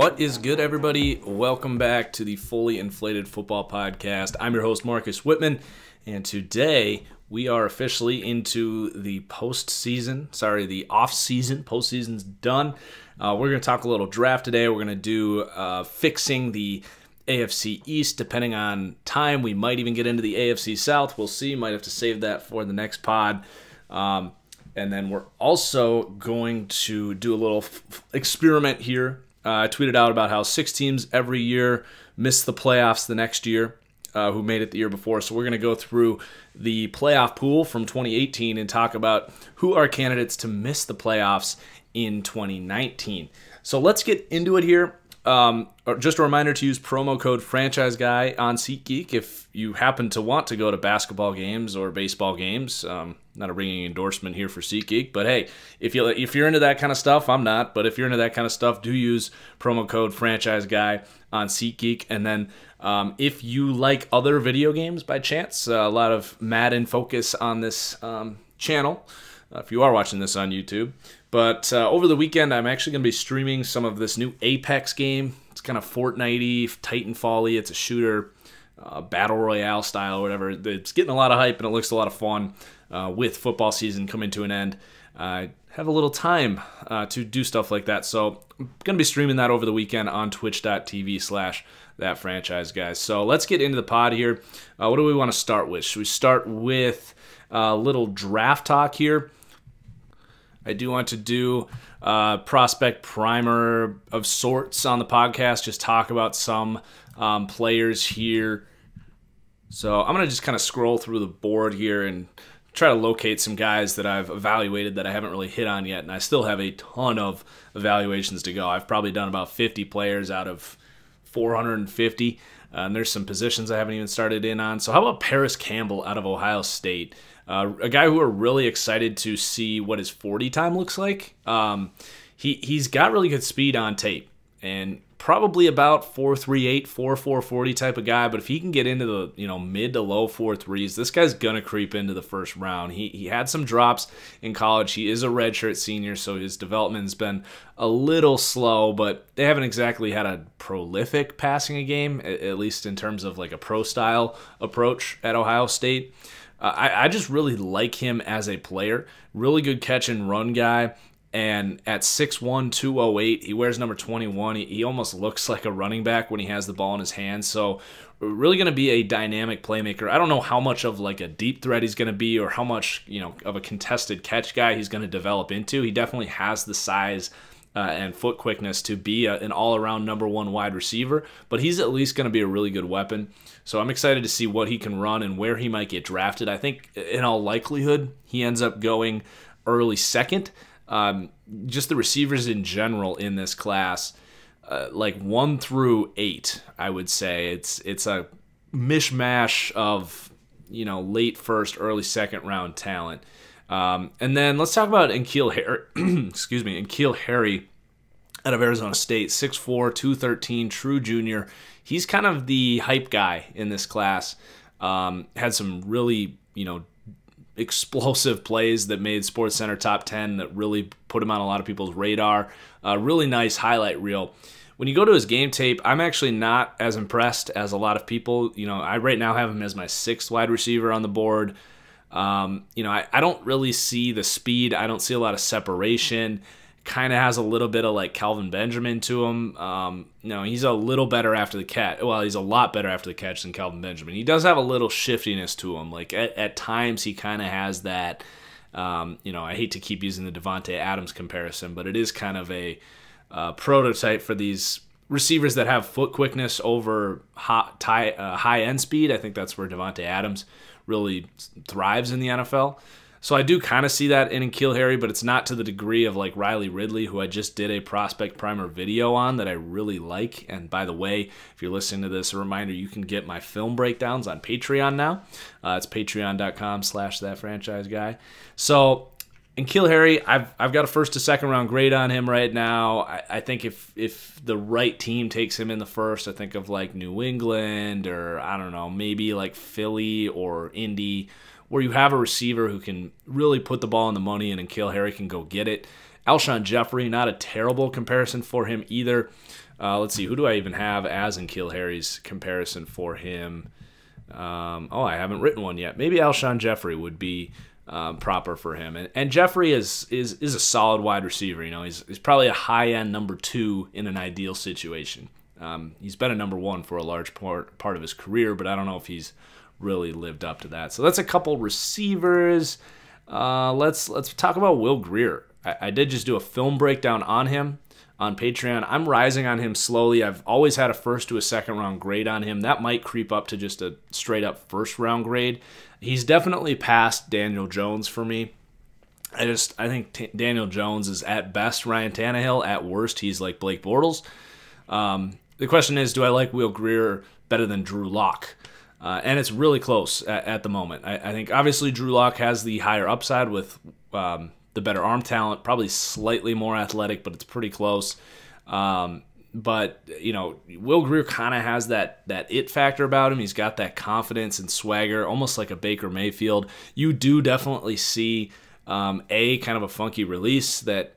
What is good, everybody? Welcome back to the Fully Inflated Football Podcast. I'm your host, Marcus Whitman, and today we are officially into the postseason. The off-season. Postseason's done. We're going to talk a little draft today. We're going to do fixing the AFC East. Depending on time, we might even get into the AFC South. We'll see. Might have to save that for the next pod. And then we're also going to do a little experiment here. I tweeted out about how 6 teams every year miss the playoffs the next year who made it the year before. So we're going to go through the playoff pool from 2018 and talk about who are candidates to miss the playoffs in 2019. So let's get into it here. Just a reminder to use promo code FranchiseGuy on SeatGeek if you happen to want to go to basketball games or baseball games. Not a ringing endorsement here for SeatGeek, but hey, if you're into that kind of stuff, I'm not. But if you're into that kind of stuff, do use promo code FranchiseGuy on SeatGeek. And then if you like other video games by chance, a lot of Madden focus on this channel. If you are watching this on YouTube. But over the weekend, I'm actually going to be streaming some of this new Apex game. It's kind of Fortnite-y, Titanfall-y. It's a shooter, battle royale style or whatever. It's getting a lot of hype, and it looks a lot of fun with football season coming to an end. I have a little time to do stuff like that. So I'm going to be streaming that over the weekend on twitch.tv/ThatFranchiseGuy. So let's get into the pod here. What do we want to start with? Should we start with a little draft talk here? I do want to do a prospect primer of sorts on the podcast, just talk about some players here. So I'm going to just kind of scroll through the board here and try to locate some guys that I've evaluated that I haven't really hit on yet, and I still have a ton of evaluations to go. I've probably done about 50 players out of 450, and there's some positions I haven't even started in on. So how about Paris Campbell out of Ohio State? A guy who we're really excited to see what his 40 time looks like. He's got really good speed on tape and probably about 4.38, 4.40 type of guy. But if he can get into the mid to low 4.3s, this guy's gonna creep into the first round. He had some drops in college. He is a redshirt senior, so his development's been a little slow. But they haven't exactly had a prolific passing game, at least in terms of like a pro style approach at Ohio State. I just really like him as a player. Really good catch and run guy. And at 6'1", 208, he wears number 21. He almost looks like a running back when he has the ball in his hands. So really going to be a dynamic playmaker. I don't know how much of like a deep threat he's going to be or how much of a contested catch guy he's going to develop into. He definitely has the size and foot quickness to be an all-around number 1 wide receiver, but he's at least going to be a really good weapon. So I'm excited to see what he can run and where he might get drafted. I think in all likelihood he ends up going early second. Just the receivers in general in this class, like 1 through 8, I would say it's a mishmash of late first, early second round talent. And then let's talk about N'Keal Harry. N'Keal Harry out of Arizona State, 6'4", 213, true junior. He's kind of the hype guy in this class. Had some really, explosive plays that made SportsCenter top 10 that really put him on a lot of people's radar. Really nice highlight reel. When you go to his game tape, I'm actually not as impressed as a lot of people. I right now have him as my 6th wide receiver on the board. I don't really see the speed. I don't see a lot of separation. Kind of has a little bit of like Calvin Benjamin to him. He's a little better after the catch. Well, he's a lot better after the catch than Calvin Benjamin. He does have a little shiftiness to him. Like at times he kind of has that. I hate to keep using the Devontae Adams comparison, but it is kind of a prototype for these receivers that have foot quickness over high end speed. I think that's where Devontae Adams really thrives in the NFL. So I do kind of see that in N'Keal Harry, but it's not to the degree of like Riley Ridley, who I just did a prospect primer video on that I really like. And by the way, if you're listening to this, a reminder, you can get my film breakdowns on Patreon now. It's patreon.com/ThatFranchiseGuy. So N'Keal Harry, I've got a 1st to 2nd round grade on him right now. I think if the right team takes him in the 1st, I think of like New England or I don't know, maybe like Philly or Indy, where you have a receiver who can really put the ball in the money and N'Keal Harry can go get it. Alshon Jeffrey, not a terrible comparison for him either. Let's see, who do I even have as N'Keal Harry's comparison for him? I haven't written one yet. Maybe Alshon Jeffrey would be proper for him. And Jeffrey is a solid wide receiver. He's probably a high-end number 2 in an ideal situation. He's been a number 1 for a large part of his career, but I don't know if he's really lived up to that. So that's a couple receivers. Let's talk about Will Grier. I did just do a film breakdown on him on Patreon. I'm rising on him slowly. I've always had a first to a second round grade on him. That might creep up to just a straight up first round grade. He's definitely past Daniel Jones for me. I think Daniel Jones is at best Ryan Tannehill. At worst, he's like Blake Bortles. The question is, do I like Will Grier better than Drew Lock? And it's really close at the moment. I think obviously Drew Lock has the higher upside with the better arm talent, probably slightly more athletic, but it's pretty close. But Will Grier kind of has that it factor about him. He's got that confidence and swagger, almost like a Baker Mayfield. You do definitely see kind of a funky release that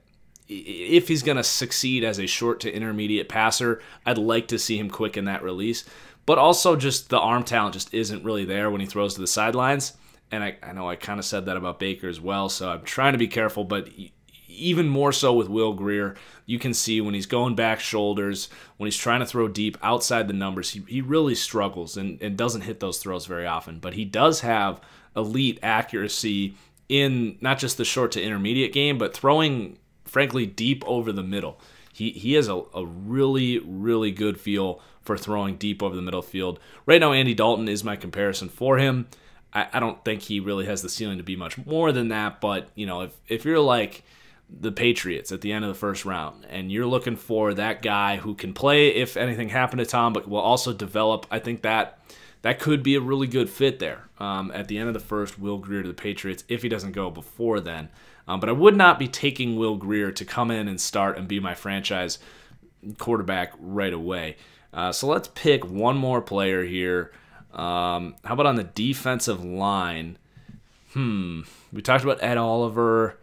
if he's going to succeed as a short to intermediate passer, I'd like to see him quicken that release. But also just the arm talent just isn't really there when he throws to the sidelines. And I know I kind of said that about Baker as well, so I'm trying to be careful. But even more so with Will Grier, you can see when he's going back shoulders, when he's trying to throw deep outside the numbers, he really struggles and doesn't hit those throws very often. But he does have elite accuracy in not just the short to intermediate game, but throwing, frankly, deep over the middle. He has a really, really good feel for throwing deep over the middle field. Right now, Andy Dalton is my comparison for him. I don't think he really has the ceiling to be much more than that, but if you're like the Patriots at the end of the first round and you're looking for that guy who can play if anything happened to Tom, but will also develop, I think that could be a really good fit there. At the end of the first, Will Grier to the Patriots if he doesn't go before then. But I would not be taking Will Grier to come in and start and be my franchise quarterback right away. So let's pick one more player here. How about on the defensive line? We talked about Ed Oliver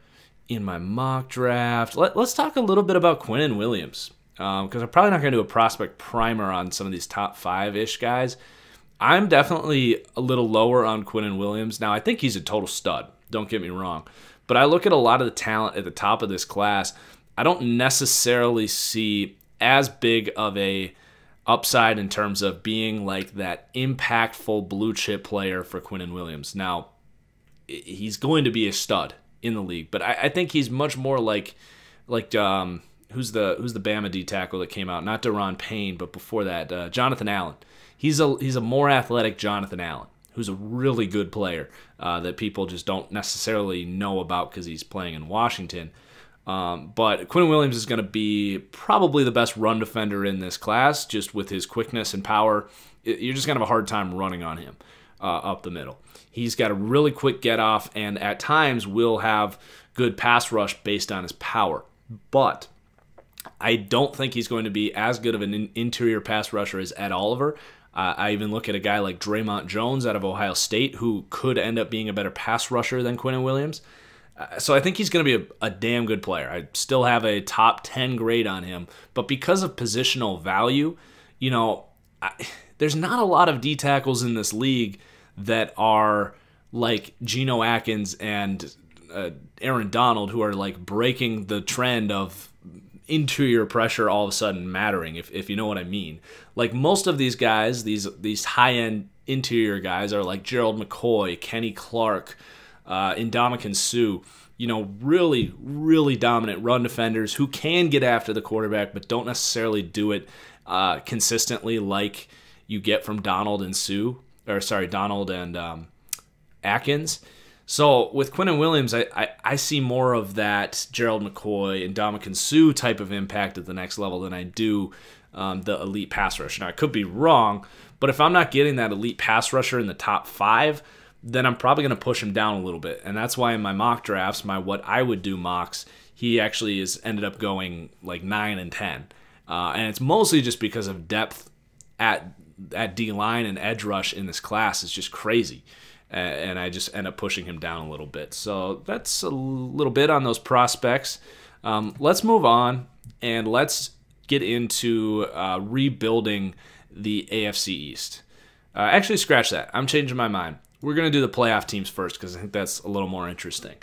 in my mock draft. Let's talk a little bit about Quinnen Williams, because I'm probably not going to do a prospect primer on some of these top 5-ish guys. I'm definitely a little lower on Quinnen Williams. Now, I think he's a total stud. Don't get me wrong. But I look at a lot of the talent at the top of this class. I don't necessarily see as big of a upside in terms of being like that impactful blue chip player for Quinnen Williams. Now, he's going to be a stud in the league, but I think he's much more like who's the Bama D tackle that came out? Not Deron Payne, but before that, Jonathan Allen. He's a more athletic Jonathan Allen, who's a really good player that people just don't necessarily know about because he's playing in Washington. But Quinnen Williams is going to be probably the best run defender in this class, just with his quickness and power. You're just going to have a hard time running on him up the middle. He's got a really quick get-off, and at times will have good pass rush based on his power. But I don't think he's going to be as good of an interior pass rusher as Ed Oliver. I even look at a guy like Draymond Jones out of Ohio State, who could end up being a better pass rusher than Quinnen Williams. So I think he's going to be a damn good player. I still have a top 10 grade on him. But because of positional value, there's not a lot of D tackles in this league that are like Geno Atkins and Aaron Donald, who are like breaking the trend of interior pressure all of a sudden mattering, if you know what I mean. Like most of these guys, these high-end interior guys are like Gerald McCoy, Kenny Clark, Ndamukong Suh, really, really dominant run defenders who can get after the quarterback but don't necessarily do it consistently like you get from Donald and Atkins. So with Quinnen Williams, I see more of that Gerald McCoy and Ndamukong Suh type of impact at the next level than I do the elite pass rusher. Now, I could be wrong, but if I'm not getting that elite pass rusher in the top 5, then I'm probably going to push him down a little bit. And that's why in my mock drafts, my what I would do mocks, he actually ended up going like 9 and 10. And it's mostly just because of depth at D-line and edge rush in this class is just crazy. And I just end up pushing him down a little bit. So that's a little bit on those prospects. Let's move on, and let's get into rebuilding the AFC East. Actually, scratch that. I'm changing my mind. We're going to do the playoff teams first because I think that's a little more interesting.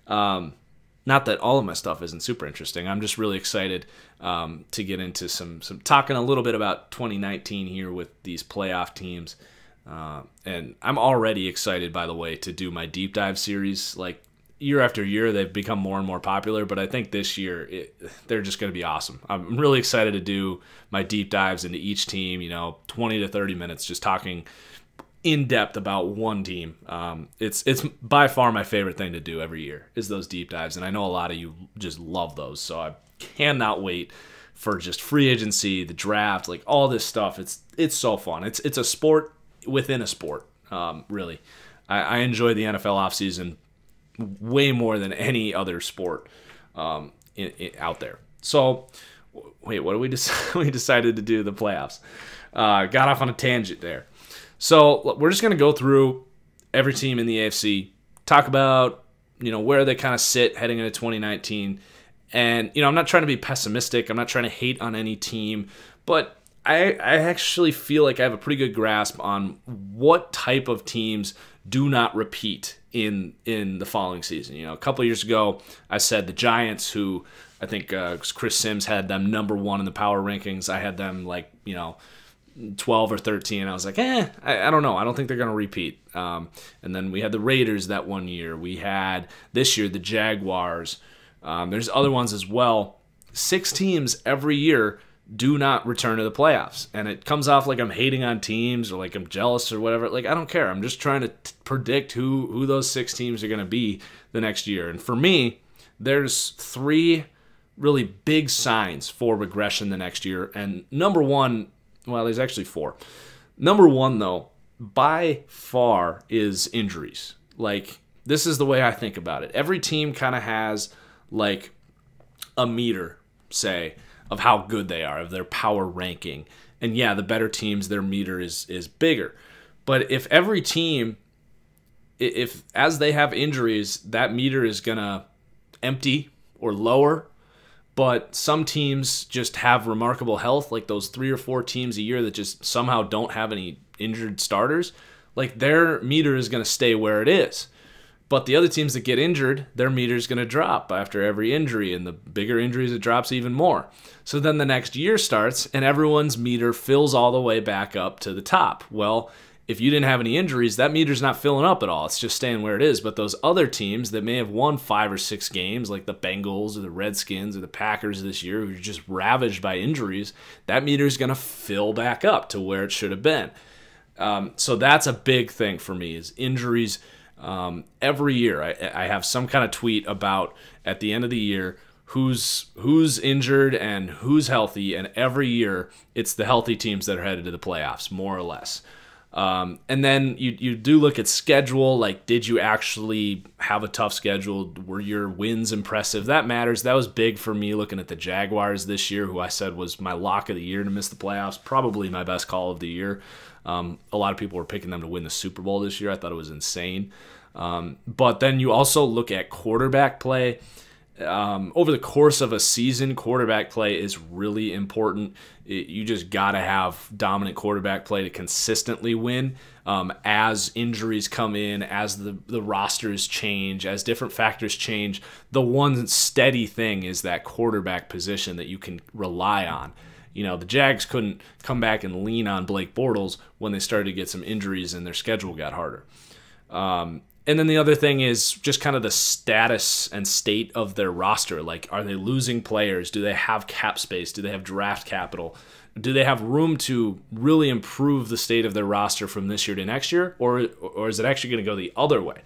Not that all of my stuff isn't super interesting. I'm just really excited to get into some talking a little bit about 2019 here with these playoff teams. And I'm already excited, by the way, to do my deep dive series. Like, year after year, they've become more and more popular, but I think this year they're just going to be awesome. I'm really excited to do my deep dives into each team, 20 to 30 minutes, just talking in depth about one team. It's by far my favorite thing to do every year is those deep dives, and I know a lot of you just love those, so I cannot wait for just free agency, the draft, like all this stuff. It's so fun. It's a sport within a sport, really. I enjoy the NFL offseason way more than any other sport out there. So, wait, what did we decide? We decided to do the playoffs. Got off on a tangent there. So we're just going to go through every team in the AFC, talk about where they kind of sit heading into 2019. And I'm not trying to be pessimistic. I'm not trying to hate on any team, but I actually feel like I have a pretty good grasp on what type of teams do not repeat in the following season. A couple of years ago, I said the Giants, who I think Chris Sims had them number 1 in the power rankings. I had them 12 or 13. I was like, I don't know. I don't think they're going to repeat. And then we had the Raiders that one year. We had this year the Jaguars. There's other ones as well. 6 teams every year do not return to the playoffs. And it comes off like I'm hating on teams or like I'm jealous or whatever. Like, I don't care. I'm just trying to predict who those 6 teams are going to be the next year. And for me, there's 3 really big signs for regression the next year. And number 1, well, there's actually 4. Number 1, though, by far is injuries. Like, this is the way I think about it. Every team kind of has like a meter, say, of how good they are, of their power ranking. And yeah, the better teams, their meter is bigger. But if every team, if as they have injuries, that meter is going to empty or lower. But some teams just have remarkable health, like those 3 or 4 teams a year that just somehow don't have any injured starters. Like, their meter is going to stay where it is. But the other teams that get injured, their meter is going to drop after every injury, and the bigger injuries, it drops even more. So then the next year starts, and everyone's meter fills all the way back up to the top. Well, if you didn't have any injuries, that meter's not filling up at all. It's just staying where it is. But those other teams that may have won 5 or 6 games, like the Bengals or the Redskins or the Packers this year, who are just ravaged by injuries, that meter is going to fill back up to where it should have been. So that's a big thing for me, is injuries. Every year I have some kind of tweet about, at the end of the year, who's injured and who's healthy, and every year it's the healthy teams that are headed to the playoffs, more or less. And then you do look at schedule, like, did you actually have a tough schedule? Were your wins impressive? That matters. That was big for me looking at the Jaguars this year, who I said was my lock of the year to miss the playoffs, probably my best call of the year. A lot of people were picking them to win the Super Bowl this year. I thought it was insane. But then you also look at quarterback play. Over the course of a season, quarterback play is really important. You just got to have dominant quarterback play to consistently win. As injuries come in, as the rosters change, as different factors change, the one steady thing is that quarterback position that you can rely on. The Jags couldn't come back and lean on Blake Bortles when they started to get some injuries and their schedule got harder. And then the other thing is just kind of the status and state of their roster. Like, are they losing players? Do they have cap space? Do they have draft capital? Do they have room to really improve the state of their roster from this year to next year? Or is it actually going to go the other way?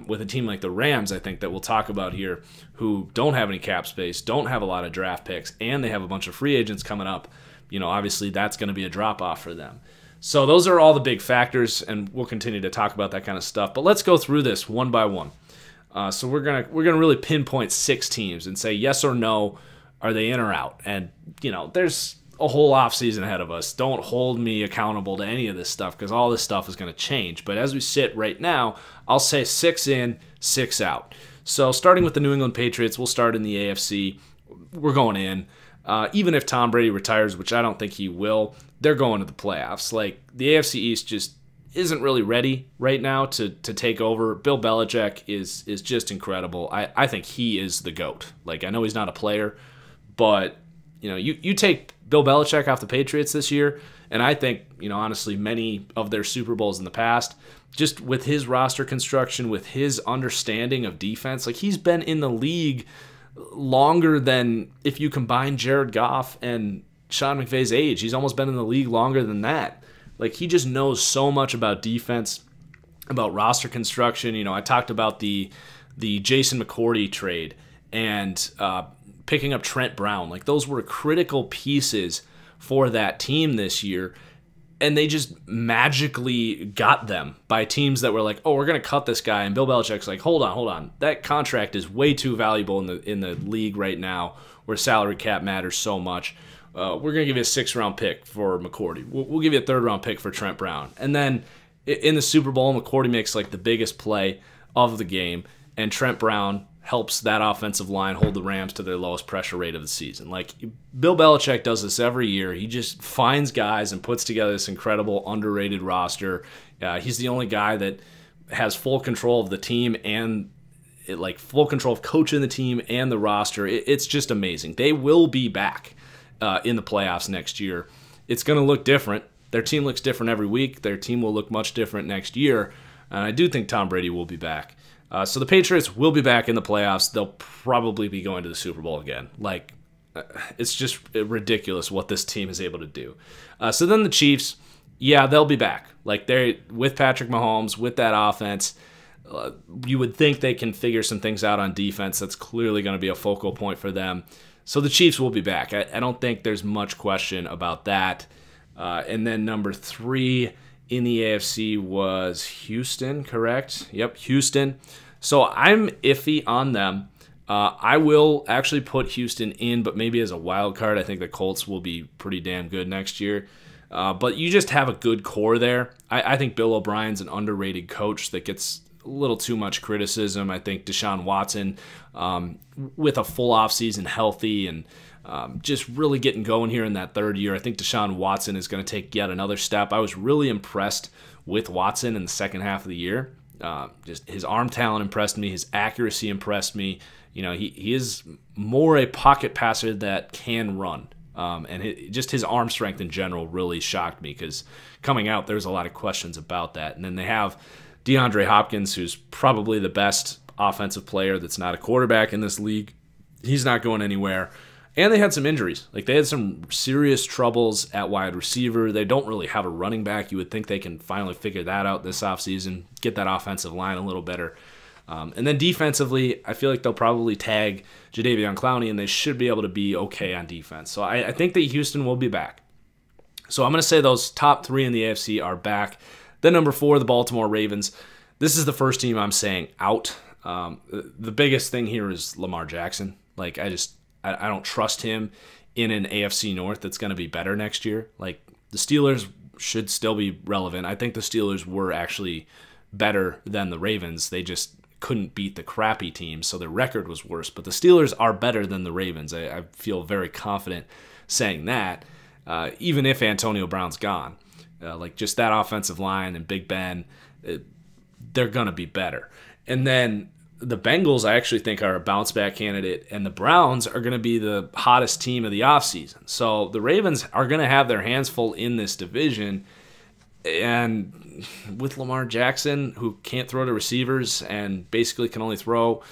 With a team like the Rams, I think, that we'll talk about here, who don't have any cap space, don't have a lot of draft picks, and they have a bunch of free agents coming up. Obviously that's going to be a drop-off for them. So those are all the big factors, and we'll continue to talk about that kind of stuff. But let's go through this one by one. So we're gonna really pinpoint 6 teams and say yes or no, are they in or out? And there's a whole offseason ahead of us. Don't hold me accountable to any of this stuff, because all this stuff is going to change. But as we sit right now, I'll say 6 in, 6 out. So starting with the New England Patriots, we'll start in the AFC. We're going in. even if Tom Brady retires, which I don't think he will, they're going to the playoffs. Like, the AFC East just isn't really ready right now to take over. Bill Belichick is just incredible. I think he is the GOAT. Like, I know he's not a player, but you take Bill Belichick off the Patriots this year, and I think, honestly, many of their Super Bowls in the past, just with his roster construction, with his understanding of defense, like, he's been in the league longer than if you combine Jared Goff and Sean McVay's age. He's almost been in the league longer than that. Like, he just knows so much about defense, about roster construction. I talked about the Jason McCourty trade and picking up Trent Brown. Like, those were critical pieces for that team this year, and they just magically got them by teams that were like, oh, we're going to cut this guy, and Bill Belichick's like, hold on. That contract is way too valuable in the league right now where salary cap matters so much. We're going to give you a 6th-round pick for McCourty. We'll give you a 3rd-round pick for Trent Brown. And then in the Super Bowl, McCourty makes like the biggest play of the game, and Trent Brown helps that offensive line hold the Rams to their lowest pressure rate of the season. Like, Bill Belichick does this every year. He just finds guys and puts together this incredible, underrated roster. He's the only guy that has full control of the team and full control of coaching the team and the roster. It's just amazing. They will be back in the playoffs next year. It's going to look different. Their team looks different every week. Their team will look much different next year. And I do think Tom Brady will be back. So the Patriots will be back in the playoffs. They'll probably be going to the Super Bowl again. Like, it's just ridiculous what this team is able to do. So then the Chiefs, yeah, they'll be back. Like, they're with Patrick Mahomes, with that offense. You would think they can figure some things out on defense. That's clearly going to be a focal point for them. So the Chiefs will be back. I don't think there's much question about that. And then number 3 in the AFC was Houston, correct? Yep, Houston. So I'm iffy on them. I will actually put Houston in, but maybe as a wild card. I think the Colts will be pretty damn good next year. But you just have a good core there. I think Bill O'Brien's an underrated coach that gets a little too much criticism. I think Deshaun Watson, with a full offseason healthy and just really getting going here in that 3rd year, I think Deshaun Watson is going to take yet another step. I was really impressed with Watson in the second half of the year. Just his arm talent impressed me. His accuracy impressed me. He is more a pocket passer that can run. And just his arm strength in general really shocked me because coming out, there's a lot of questions about that. And then they have DeAndre Hopkins, who's probably the best offensive player that's not a quarterback in this league. He's not going anywhere. And they had some injuries. Like, they had some serious troubles at wide receiver. They don't really have a running back. You would think they can finally figure that out this offseason, get that offensive line a little better. And then defensively, I feel like they'll probably tag Jadeveon Clowney, and they should be able to be okay on defense. So I think that Houston will be back. So I'm going to say those top 3 in the AFC are back. Then number 4, the Baltimore Ravens. This is the first team I'm saying out. The biggest thing here is Lamar Jackson. Like, I don't trust him in an AFC North that's going to be better next year. Like, the Steelers should still be relevant. I think the Steelers were actually better than the Ravens. They just couldn't beat the crappy teams, so their record was worse. But the Steelers are better than the Ravens. I feel very confident saying that, even if Antonio Brown's gone. Like, just that offensive line and Big Ben, they're going to be better. And then the Bengals, I actually think, are a bounce-back candidate, and the Browns are going to be the hottest team of the offseason. So the Ravens are going to have their hands full in this division, and with Lamar Jackson, who can't throw to receivers and basically can only throw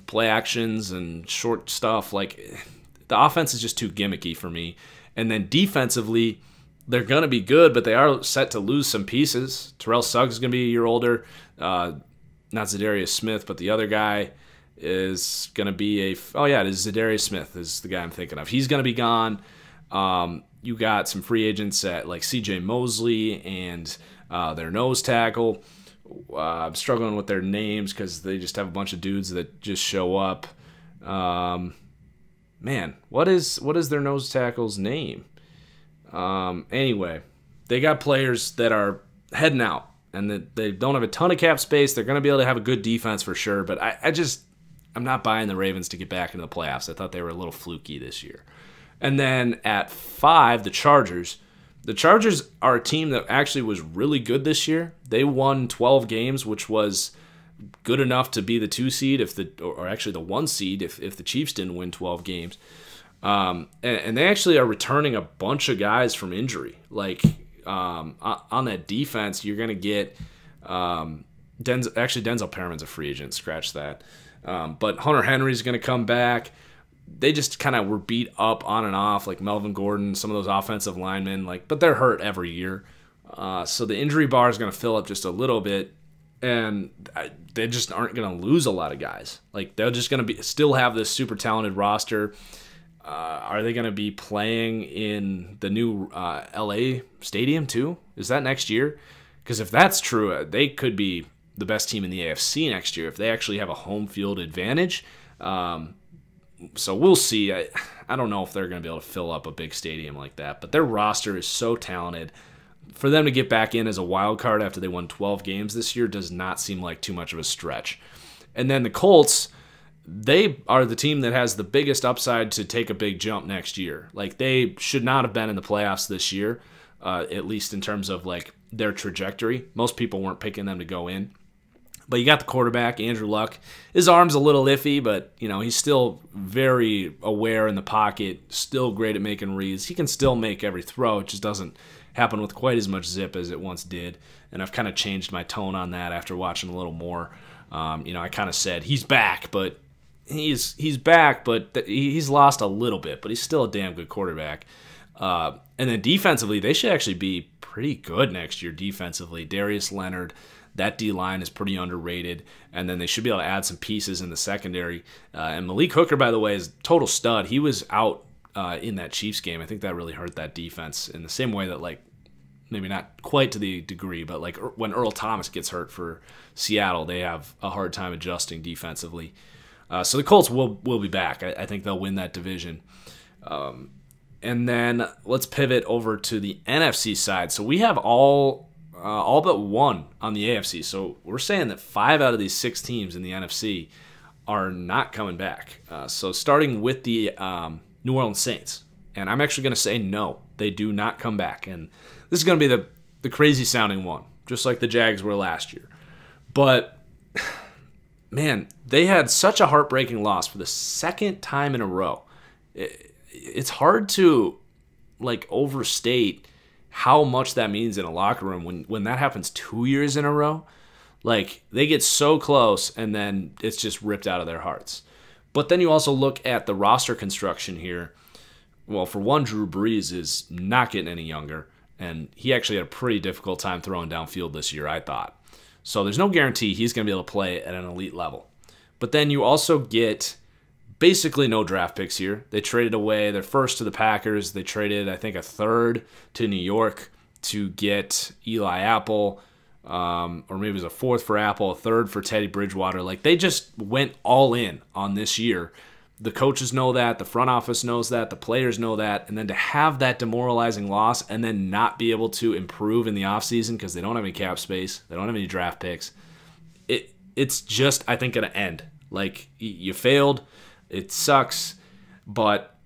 play actions and short stuff, like, the offense is just too gimmicky for me. And then defensively, they're going to be good, but they are set to lose some pieces. Terrell Suggs is going to be a year older. Not Zadarius Smith, but the other guy is going to be it is Zadarius Smith is the guy I'm thinking of. He's going to be gone. You got some free agents at like C.J. Mosley and their nose tackle. I'm struggling with their names because they just have a bunch of dudes that just show up. Man, what is their nose tackle's name? Anyway, they got players that are heading out. And that they don't have a ton of cap space. They're going to be able to have a good defense for sure. But I'm not buying the Ravens to get back into the playoffs. I thought they were a little fluky this year. And then at 5, the Chargers. The Chargers are a team that actually was really good this year. They won 12 games, which was good enough to be the 2 seed, or actually the 1 seed if the Chiefs didn't win 12 games. And they actually are returning a bunch of guys from injury. Like on that defense, you're going to get Denzel Perriman's a free agent. Scratch that. But Hunter Henry's going to come back. They just kind of were beat up on and off, like Melvin Gordon, some of those offensive linemen, but they're hurt every year. So the injury bar is going to fill up just a little bit, and they just aren't going to lose a lot of guys. Like they're just going to still have this super talented roster. Are they going to be playing in the new LA stadium too? Is that next year? Because if that's true, they could be the best team in the AFC next year if they actually have a home field advantage. So we'll see. I don't know if they're going to be able to fill up a big stadium like that, but their roster is so talented. For them to get back in as a wild card after they won 12 games this year does not seem like too much of a stretch. And then the Colts, they are the team that has the biggest upside to take a big jump next year. Like they should not have been in the playoffs this year, at least in terms of like their trajectory. Most people weren't picking them to go in. But you got the quarterback, Andrew Luck. His arm's a little iffy, but he's still very aware in the pocket, still great at making reads. He can still make every throw. It just doesn't happen with quite as much zip as it once did. And I've kind of changed my tone on that after watching a little more. I kind of said he's back, but he's back, but he's lost a little bit, but he's still a damn good quarterback. And then defensively, they should actually be pretty good next year defensively. Darius Leonard, that D-line is pretty underrated, and then they should be able to add some pieces in the secondary. And Malik Hooker, by the way, is a total stud. He was out in that Chiefs game. I think that really hurt that defense in the same way that, maybe not quite to the degree, but when Earl Thomas gets hurt for Seattle, they have a hard time adjusting defensively. So the Colts will be back. I think they'll win that division. And then let's pivot over to the NFC side. So we have all but one on the AFC. So we're saying that 5 out of these 6 teams in the NFC are not coming back. So starting with the New Orleans Saints. And I'm actually going to say no, they do not come back. And this is going to be the crazy sounding one, just like the Jags were last year. But, man, they had such a heartbreaking loss for the second time in a row. It's hard to, overstate how much that means in a locker room when that happens 2 years in a row. They get so close, and then it's just ripped out of their hearts. But then you also look at the roster construction here. Well, for one, Drew Brees is not getting any younger, and he actually had a pretty difficult time throwing downfield this year, I thought. So there's no guarantee he's going to be able to play at an elite level. But then you also get basically no draft picks here. They traded away their first to the Packers. They traded, I think, a third to New York to get Eli Apple, or maybe it was a fourth for Apple, a third for Teddy Bridgewater. They just went all in on this year. The coaches know that. The front office knows that. The players know that. And then to have that demoralizing loss and then not be able to improve in the offseason because they don't have any cap space, they don't have any draft picks, it's just, I think, going to end. You failed. It sucks, but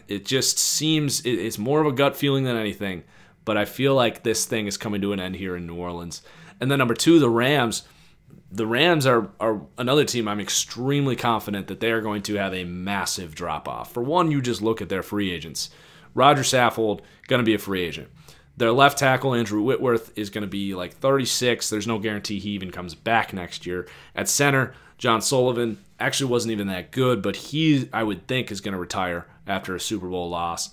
it just seems it's more of a gut feeling than anything. But I feel like this thing is coming to an end here in New Orleans. And then number 2, the Rams. The Rams are another team I'm extremely confident that they are going to have a massive drop-off. For one, you just look at their free agents. Roger Saffold, going to be a free agent. Their left tackle, Andrew Whitworth, is going to be 36. There's no guarantee he even comes back next year. At center, John Sullivan actually wasn't even that good, but he, I would think, is going to retire after a Super Bowl loss.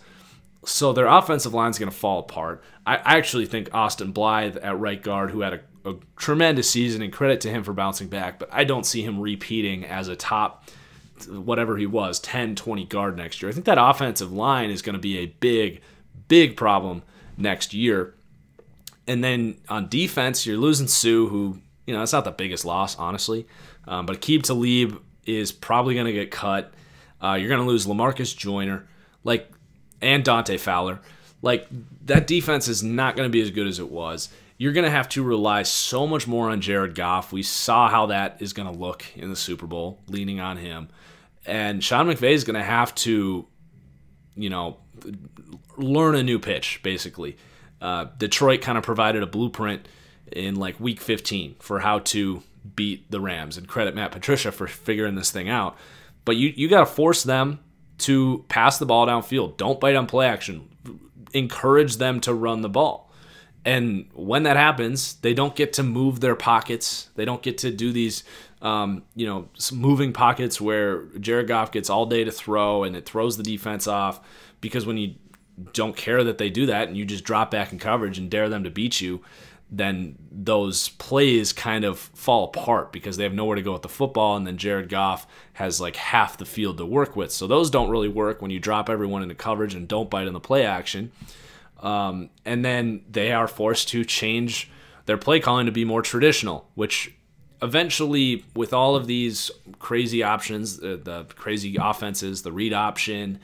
So their offensive line is going to fall apart. I actually think Austin Blythe at right guard, who had a tremendous season, and credit to him for bouncing back, but I don't see him repeating as a top, whatever he was, 10, 20 guard next year. I think that offensive line is going to be a big, big problem next year. And then on defense, you're losing Sue, who, it's not the biggest loss, honestly. But Aqib Talib is probably going to get cut. You're going to lose LaMarcus Joyner, and Dante Fowler. That defense is not going to be as good as it was. You're going to have to rely so much more on Jared Goff. We saw how that is going to look in the Super Bowl, leaning on him. And Sean McVay is going to have to learn a new pitch, basically. Detroit kind of provided a blueprint in like week 15 for how to beat the Rams, and credit Matt Patricia for figuring this thing out. But you got to force them to pass the ball downfield. Don't bite on play action. Encourage them to run the ball. And when that happens, they don't get to move their pockets. They don't get to do these moving pockets where Jared Goff gets all day to throw and it throws the defense off, because when you don't care that they do that and you just drop back in coverage and dare them to beat you, then those plays kind of fall apart because they have nowhere to go with the football, and then Jared Goff has like half the field to work with. So those don't really work when you drop everyone into coverage and don't bite in the play action. And then they are forced to change their play calling to be more traditional, which eventually, with all of these crazy options, the crazy offenses, the read option,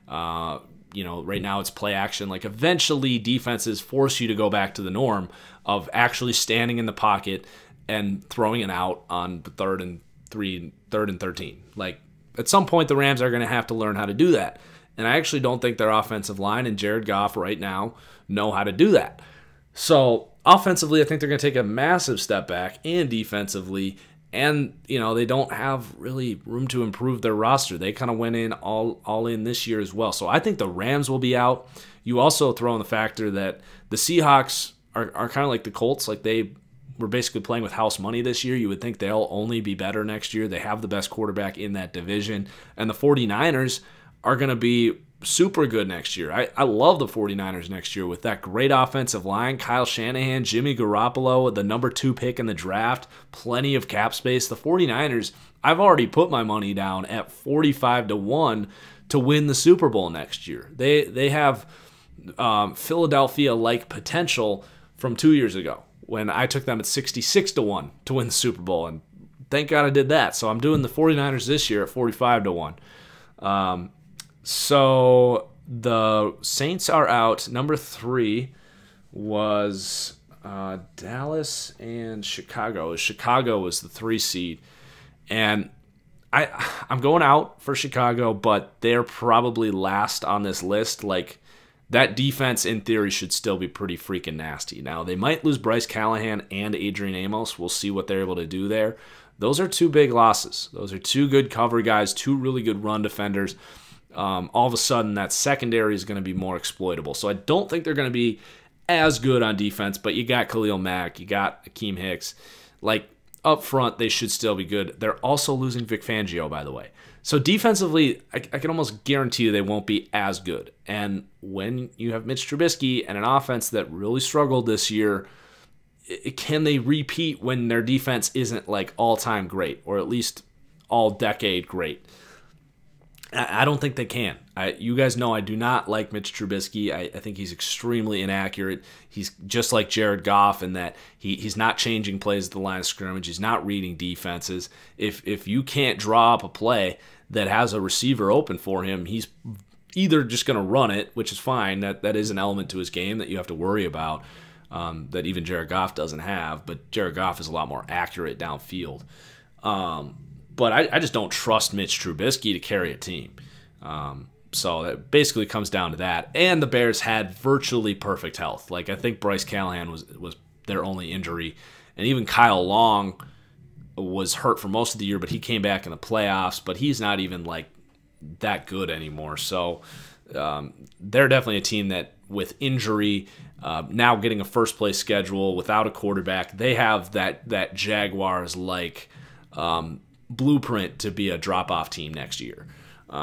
right now it's play action. Like eventually defenses force you to go back to the norm of actually standing in the pocket and throwing it out on 3rd and 13. Like at some point the Rams are going to have to learn how to do that. And I actually don't think their offensive line and Jared Goff right now know how to do that. So offensively, I think they're going to take a massive step back, and defensively, and they don't have really room to improve their roster. They kind of went in all in this year as well. So I think the Rams will be out. You also throw in the factor that the Seahawks are kind of like the Colts. Like they were basically playing with house money this year. You would think they'll only be better next year. They have the best quarterback in that division. And the 49ers are going to be super good next year. I love the 49ers next year with that great offensive line, Kyle Shanahan, Jimmy Garoppolo, the number 2 pick in the draft, plenty of cap space. The 49ers, I've already put my money down at 45-1 to win the Super Bowl next year. They have Philadelphia-like potential from 2 years ago when I took them at 66-1 to win the Super Bowl, and thank God I did that. So I'm doing the 49ers this year at 45-1. So the Saints are out. Number 3 was Dallas and Chicago. Chicago was the 3 seed. And I'm going out for Chicago, but they're probably last on this list. Like, that defense, in theory, should still be pretty freaking nasty. Now, they might lose Bryce Callahan and Adrian Amos. We'll see what they're able to do there. Those are 2 big losses. Those are 2 good cover guys, 2 really good run defenders. All of a sudden, that secondary is going to be more exploitable. So I don't think they're going to be as good on defense, but you got Khalil Mack, you got Akeem Hicks. Like, up front, they should still be good. They're also losing Vic Fangio, by the way. So defensively, I can almost guarantee you they won't be as good. And when you have Mitch Trubisky and an offense that really struggled this year, can they repeat when their defense isn't like all-time great, or at least all-decade great? I don't think they can. You guys know I do not like Mitch Trubisky. I think he's extremely inaccurate. He's just like Jared Goff in that he's not changing plays at the line of scrimmage. He's not reading defenses. If you can't draw up a play that has a receiver open for him, he's either just going to run it, which is fine. That is an element to his game that you have to worry about, that even Jared Goff doesn't have. But Jared Goff is a lot more accurate downfield. But I just don't trust Mitch Trubisky to carry a team. So that basically comes down to that. And the Bears had virtually perfect health. Like, I think Bryce Callahan was their only injury. And even Kyle Long was hurt for most of the year, but he came back in the playoffs. But he's not even, like, that good anymore. So they're definitely a team that, with injury, now getting a first-place schedule without a quarterback, they have that Jaguars-like blueprint to be a drop-off team next year.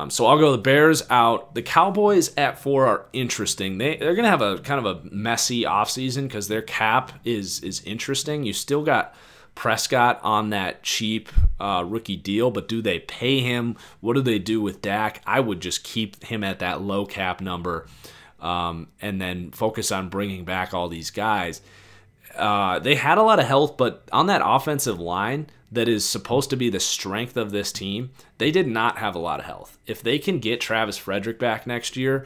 So I'll go the Bears out. The Cowboys at 4 are interesting. They're going to have a kind of a messy offseason because their cap is interesting. You still got Prescott on that cheap rookie deal, but do they pay him? What do they do with Dak? I would just keep him at that low cap number and then focus on bringing back all these guys. They had a lot of health, but on that offensive line that is supposed to be the strength of this team, they did not have a lot of health. If they can get Travis Frederick back next year,